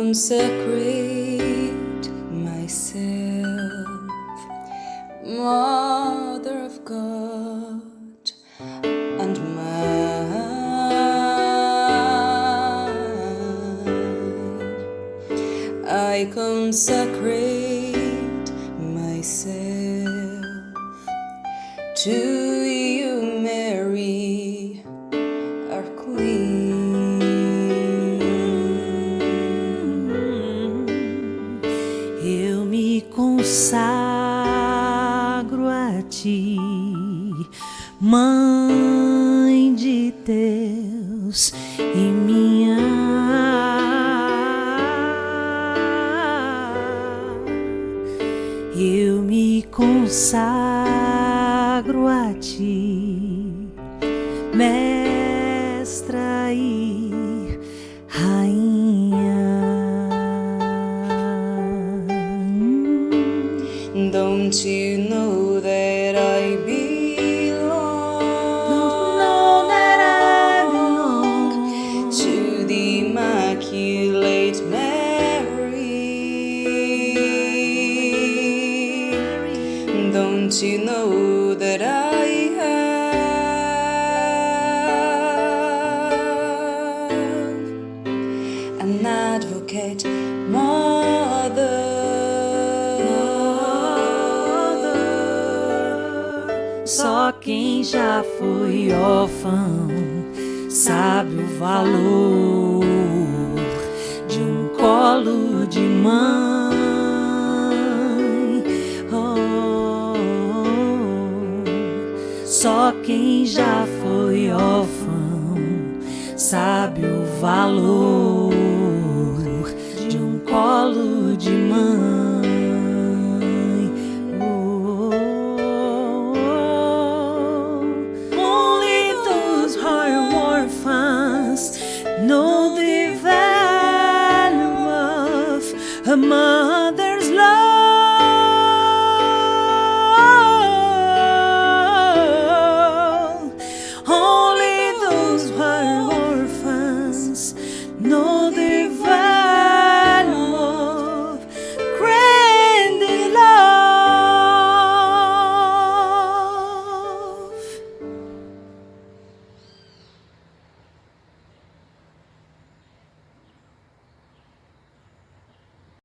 consecrate myself, Mother of God and mine. I consecrate myself to you, Mary, our Queen. Eu me consagro a ti, Mãe de Deus e minha. Eu me consagro a ti, Mestra e Rainha. Don't you know that I belong to the Immaculate Mary? Don't you know that I have an advocate, Mother? Só quem já foi órfão sabe o valor de um colo de mãe. Oh, só quem já foi órfão sabe o valor de um colo de mãe.